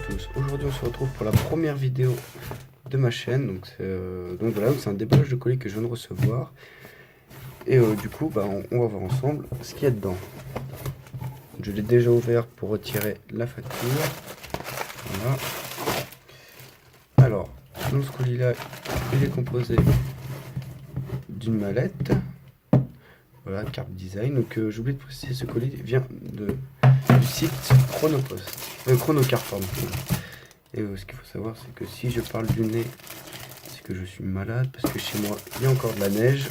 tous, aujourd'hui on se retrouve pour la première vidéo de ma chaîne, donc voilà, c'est un déballage de colis que je viens de recevoir, et du coup on va voir ensemble ce qu'il y a dedans. Je l'ai déjà ouvert pour retirer la facture, voilà. Alors, dans ce colis là, il est composé d'une mallette, voilà, carte design, donc j'ai oublié de préciser, ce colis vient du site Chronocar, pardon. Et ce qu'il faut savoir, c'est que si je parle du nez, c'est que je suis malade, parce que chez moi, il y a encore de la neige.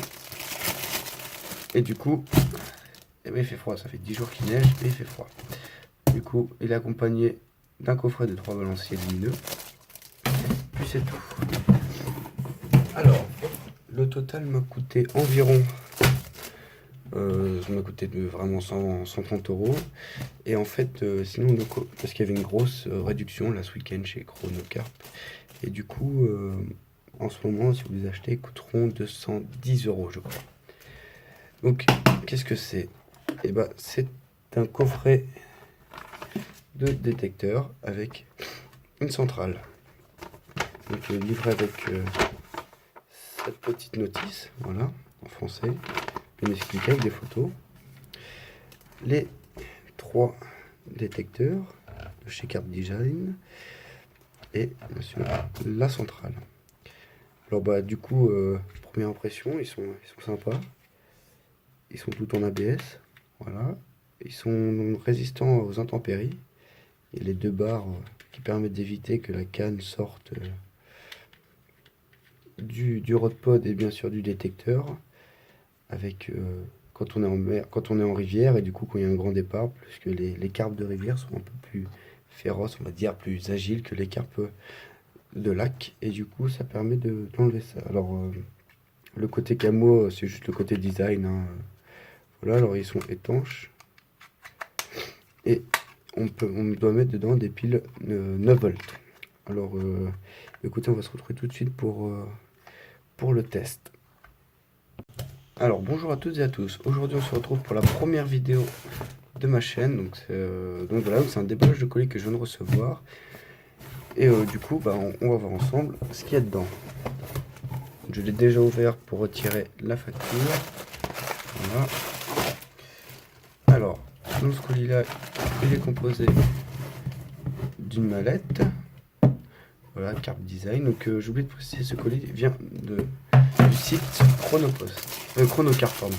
Et du coup, eh ben, il fait froid, ça fait 10 jours qu'il neige, et il fait froid. Du coup, il est accompagné d'un coffret de 3 balanciers lumineux. Puis c'est tout. Alors, le total m'a coûté environ... ça m'a coûté vraiment 130 €. Et en fait, sinon, parce qu'il y avait une grosse réduction là ce week-end chez Chronocar. Et du coup, en ce moment, si vous les achetez, ils coûteront 210 €, je crois. Donc, qu'est-ce que c'est? Eh ben, c'est un coffret de détecteur avec une centrale. Donc, livré avec cette petite notice, voilà, en français, bien expliqué avec des photos. Les 3 détecteurs de chez Carte Design et bien sûr la centrale. Alors du coup, première impression, ils sont sympas. Ils sont tout en ABS, voilà. Ils sont résistants aux intempéries. Il y a les 2 barres qui permettent d'éviter que la canne sorte du rod-pod et bien sûr du détecteur. Avec quand on est en mer, quand on est en rivière, et du coup quand il y a un grand départ, puisque les carpes de rivière sont un peu plus féroces, on va dire plus agiles que les carpes de lac, et du coup ça permet d'enlever ça. Alors le côté camo, c'est juste le côté design, hein. Voilà, alors ils sont étanches, et on doit mettre dedans des piles 9 volts. Alors écoutez, on va se retrouver tout de suite pour le test. Alors bonjour à toutes et à tous, aujourd'hui on se retrouve pour la première vidéo de ma chaîne, donc voilà, c'est un déballage de colis que je viens de recevoir, et du coup on va voir ensemble ce qu'il y a dedans. Je l'ai déjà ouvert pour retirer la facture, voilà. Alors, dans ce colis là, il est composé d'une mallette, voilà, carte design, donc j'ai oublié de préciser, ce colis vient du site Chronocar, pardon.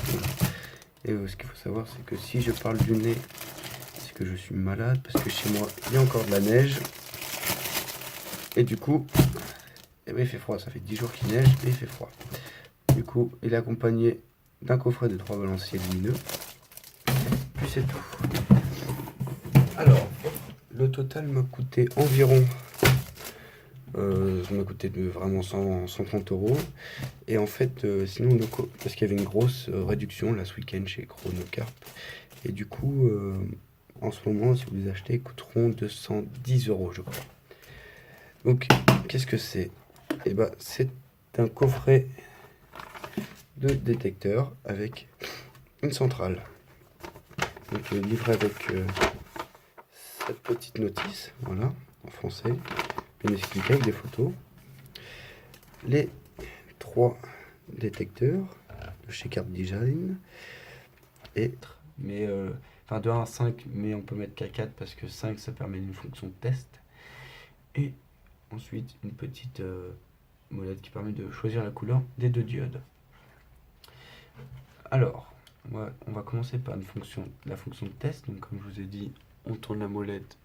Et ce qu'il faut savoir, c'est que si je parle du nez, c'est que je suis malade, parce que chez moi, il y a encore de la neige. Et du coup, eh ben, il fait froid, ça fait 10 jours qu'il neige, et il fait froid. Du coup, il est accompagné d'un coffret de 3 balanciers lumineux. Puis c'est tout. Alors, le total m'a coûté environ... ça m'a coûté vraiment 130 €. Et en fait, sinon, parce qu'il y avait une grosse réduction là ce week-end chez Chronocar. Et du coup, en ce moment, si vous les achetez, ils coûteront 210 €, je crois. Donc, qu'est-ce que c'est? Eh ben, c'est un coffret de détecteur avec une centrale. Donc, livré avec cette petite notice, voilà, en français, bien expliqué avec des photos. Les 3 détecteurs de chez Carte Design, et enfin de 1 à 5, mais on peut mettre qu'à 4 parce que 5 ça permet une fonction de test. Et ensuite une petite molette qui permet de choisir la couleur des 2 diodes. Alors on va commencer par la fonction de test. Donc comme je vous ai dit, on tourne la molette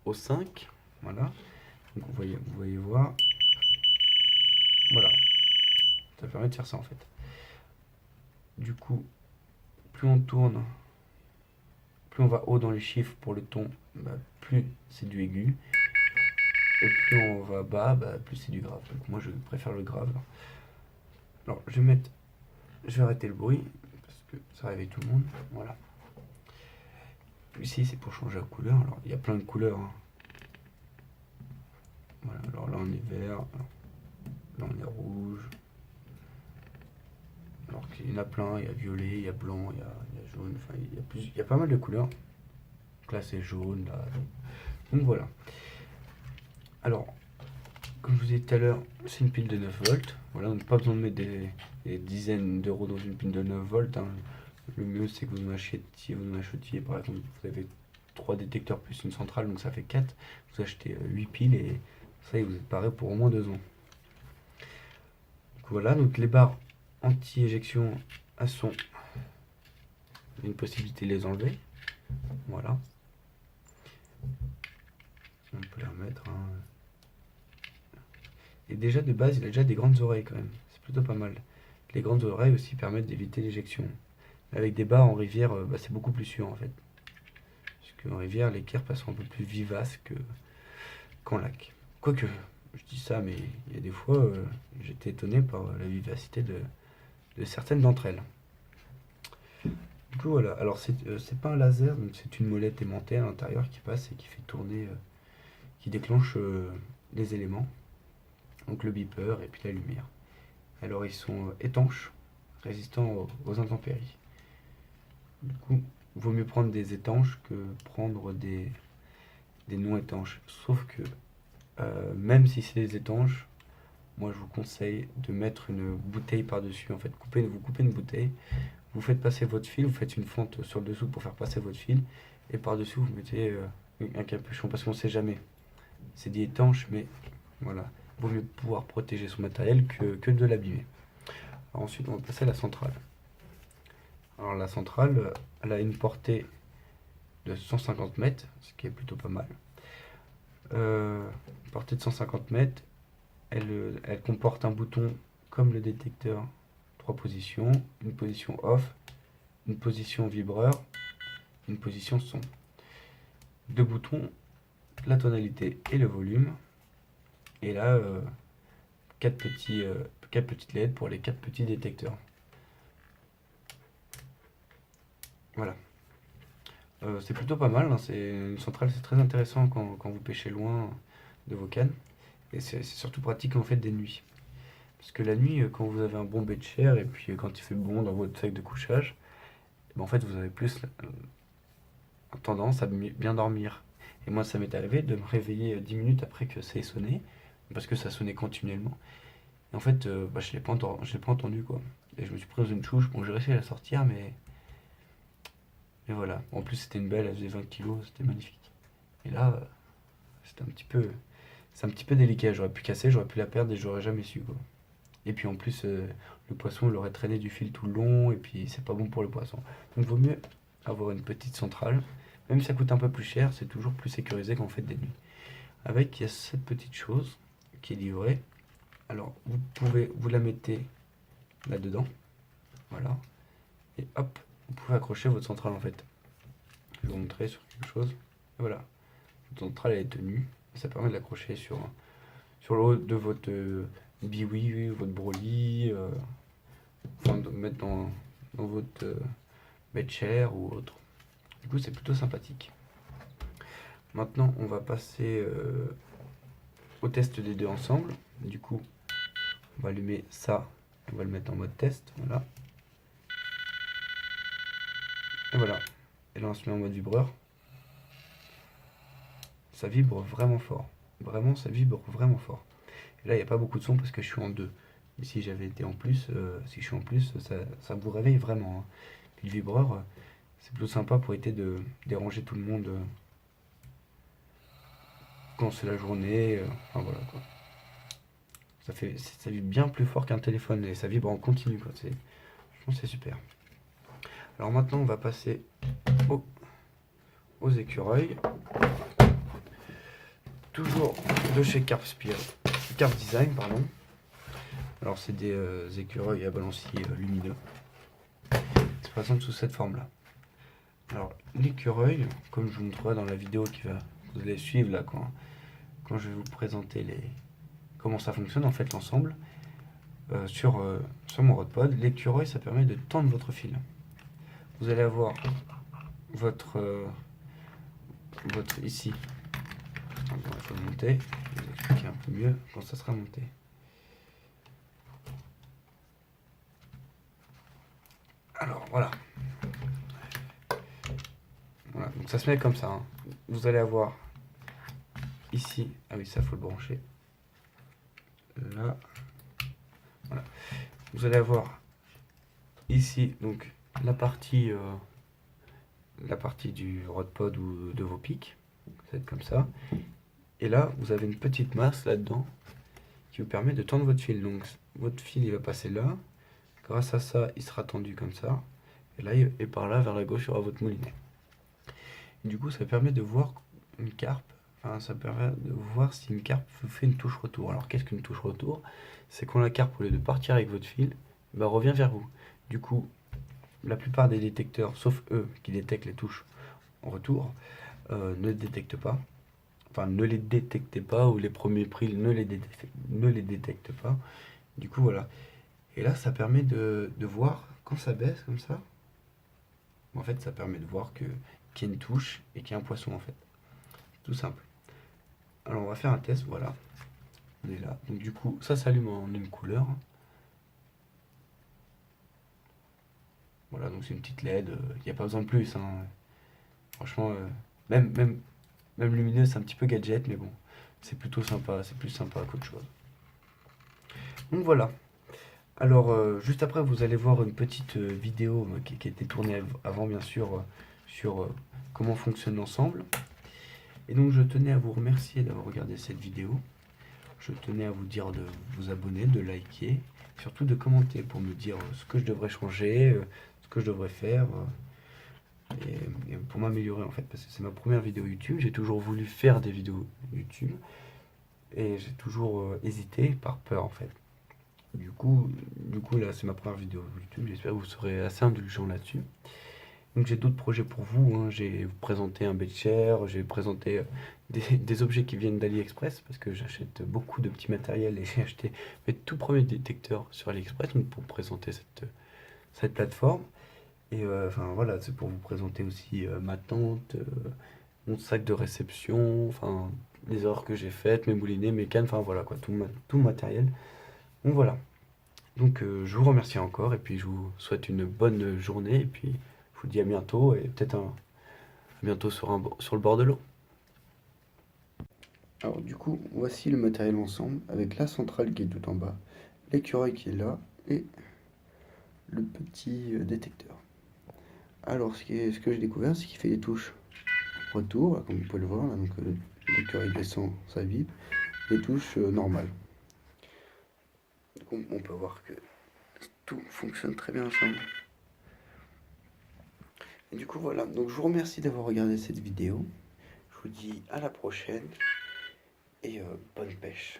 au 5, voilà. Donc vous voyez voir, voilà, ça permet de faire ça en fait. Du coup, plus on tourne, plus on va haut dans les chiffres pour le ton, plus c'est du aigu. Et plus on va bas, plus c'est du grave. Donc moi je préfère le grave. Alors je vais arrêter le bruit, parce que ça réveille tout le monde. Voilà. Ici c'est pour changer la couleur. Alors il y a plein de couleurs, hein. Voilà, alors là on est vert, là on est rouge. Alors qu'il y en a plein, il y a violet, il y a blanc, il y a jaune, enfin il y a pas mal de couleurs. Donc là c'est jaune, là. Donc voilà. Alors, comme je vous ai dit tout à l'heure, c'est une pile de 9 volts. Voilà, donc pas besoin de mettre des dizaines d'euros dans une pile de 9 volts, hein. Le mieux, c'est que vous en achetiez, par exemple, vous avez 3 détecteurs plus une centrale, donc ça fait 4. Vous achetez 8 piles et ça, vous êtes paré pour au moins 2 ans. Donc voilà, donc les barres anti-éjection à son, il y a une possibilité de les enlever. Voilà. On peut les remettre, hein. Et déjà de base, il a déjà des grandes oreilles quand même. C'est plutôt pas mal. Les grandes oreilles aussi permettent d'éviter l'éjection. Avec des barres en rivière, c'est beaucoup plus sûr en fait. Parce qu'en rivière, les carpes sont un peu plus vivaces qu'en lac. Quoique, je dis ça, mais il y a des fois, j'étais étonné par la vivacité de certaines d'entre elles. Du coup, voilà. Alors, c'est pas un laser, donc c'est une molette aimantée à l'intérieur qui passe et qui fait tourner, qui déclenche les éléments. Donc le beeper et puis la lumière. Alors, ils sont étanches, résistants aux intempéries. Du coup, il vaut mieux prendre des étanches que prendre des non étanches. Sauf que, même si c'est des étanches, moi je vous conseille de mettre une bouteille par-dessus. En fait, vous coupez une bouteille, vous faites passer votre fil, vous faites une fente sur le dessous pour faire passer votre fil, et par-dessus vous mettez un capuchon, parce qu'on ne sait jamais. C'est dit étanche, mais voilà. Il vaut mieux pouvoir protéger son matériel que de l'abîmer. Ensuite, on va passer à la centrale. Alors la centrale, elle a une portée de 150 mètres, ce qui est plutôt pas mal. Portée de 150 mètres, elle comporte un bouton comme le détecteur, 3 positions, une position off, une position vibreur, une position son. 2 boutons, la tonalité et le volume. Et là, 4 petites LED pour les 4 petits détecteurs. Voilà. C'est plutôt pas mal, hein. C'est une centrale, c'est très intéressant quand vous pêchez loin de vos cannes. Et c'est surtout pratique en fait des nuits. Parce que la nuit, quand vous avez un bon bait de chair et puis quand il fait bon dans votre sac de couchage, en fait vous avez plus tendance à bien dormir. Et moi ça m'est arrivé de me réveiller 10 minutes après que ça ait sonné, parce que ça sonnait continuellement. Et en fait, je l'ai pas entendu quoi. Et je me suis pris dans une touche, bon j'ai réussi à la sortir, mais voilà. En plus c'était une belle, elle faisait 20 kilos, c'était magnifique. Et là, c'est un petit peu délicat, j'aurais pu casser, j'aurais pu la perdre et j'aurais jamais su quoi. Et puis en plus, le poisson il aurait traîné du fil tout le long, et puis c'est pas bon pour le poisson. Donc il vaut mieux avoir une petite centrale. Même si ça coûte un peu plus cher, c'est toujours plus sécurisé quand on fait des nuits. Avec, il y a cette petite chose qui est livrée. Alors, vous la mettez là-dedans. Voilà. Et hop, vous pouvez accrocher votre centrale en fait. Je vais vous montrer sur quelque chose. Et voilà. Votre centrale elle est tenue. Et ça permet de l'accrocher sur le haut de votre biwi, votre broly. Enfin, de mettre dans votre bed chair ou autre. Du coup, c'est plutôt sympathique. Maintenant, on va passer au test des deux ensemble. Du coup, on va allumer ça. On va le mettre en mode test. Voilà. Et voilà. Et là, on se met en mode vibreur. Ça vibre vraiment fort. Vraiment, ça vibre vraiment fort. Et là, il n'y a pas beaucoup de son parce que je suis en 2. Mais si j'avais été en plus, si je suis en plus, ça vous réveille vraiment, hein. Puis le vibreur, c'est plutôt sympa pour éviter de déranger tout le monde quand c'est la journée. Enfin voilà quoi. Ça vibre bien plus fort qu'un téléphone et ça vibre en continu quoi. Je pense que c'est super. Alors maintenant, on va passer aux écureuils. Toujours de chez Carp Design, pardon. Alors c'est des écureuils à balancier lumineux. Ils se présentent sous cette forme-là. Alors l'écureuil, comme je vous montrerai dans la vidéo vous allez suivre là quand je vais vous présenter comment ça fonctionne en fait l'ensemble, sur mon Rodpod, l'écureuil ça permet de tendre votre fil. Vous allez avoir votre ici. Alors, il faut le monter, je vais vous expliquer un peu mieux quand ça sera monté. Alors voilà. Voilà, donc ça se met comme ça, hein. Vous allez avoir ici, ah oui, ça faut le brancher là, voilà. Vous allez avoir ici donc la partie du rodpod ou de vos pics, ça va être comme ça. Et là, vous avez une petite masse là-dedans qui vous permet de tendre votre fil. Donc votre fil il va passer là, grâce à ça il sera tendu comme ça, et là et par là vers la gauche il y aura votre moulinet. Et du coup ça permet de voir une carpe, enfin ça permet de voir si une carpe fait une touche retour. Alors qu'est-ce qu'une touche retour? C'est quand la carpe, au lieu de partir avec votre fil, bah, revient vers vous. Du coup, la plupart des détecteurs, sauf eux qui détectent les touches en retour, ne détectent pas. Enfin, ne les détectez pas, ou les premiers prix ne les détectent pas. Du coup, voilà. Et là, ça permet de voir, quand ça baisse comme ça, en fait, ça permet de voir qu'il y a une touche et qu'il y a un poisson, en fait. Tout simple. Alors, on va faire un test, voilà. On est là. Donc, du coup, ça s'allume en une couleur. Voilà, donc c'est une petite LED. Il n'y a pas besoin de plus, hein. Franchement, même, même, même lumineux, c'est un petit peu gadget, mais bon, c'est plutôt sympa. C'est plus sympa qu'autre chose. Donc, voilà. Alors, juste après, vous allez voir une petite vidéo qui a été tournée avant, bien sûr, sur comment fonctionne l'ensemble. Et donc, je tenais à vous remercier d'avoir regardé cette vidéo. Je tenais à vous dire de vous abonner, de liker, surtout de commenter pour me dire ce que je devrais changer, ce que je devrais faire, et pour m'améliorer en fait, parce que c'est ma première vidéo YouTube. J'ai toujours voulu faire des vidéos YouTube, et j'ai toujours hésité par peur en fait. Du coup, là, c'est ma première vidéo YouTube. J'espère que vous serez assez indulgents là-dessus. Donc, j'ai d'autres projets pour vous, hein. J'ai présenté un bedshare, j'ai présenté des objets qui viennent d'AliExpress, parce que j'achète beaucoup de petits matériels, et j'ai acheté mes tout premiers détecteurs sur AliExpress, donc pour présenter cette plateforme. Et enfin, voilà, c'est pour vous présenter aussi ma tente, mon sac de réception, enfin, les erreurs que j'ai faites, mes moulinets, mes cannes, enfin voilà quoi, tout le matériel. Donc voilà. Donc je vous remercie encore et puis je vous souhaite une bonne journée et puis je vous dis à bientôt et peut-être à bientôt sur le bord de l'eau. Alors du coup, voici le matériel ensemble avec la centrale qui est tout en bas, l'écureuil qui est là et le petit détecteur. Alors ce que j'ai découvert, c'est qu'il fait des touches retour, là, comme vous pouvez le voir, là, donc l'écureuil descend, ça vibre, des touches normales. Donc on peut voir que tout fonctionne très bien ensemble. Et du coup voilà, donc je vous remercie d'avoir regardé cette vidéo. Je vous dis à la prochaine et bonne pêche.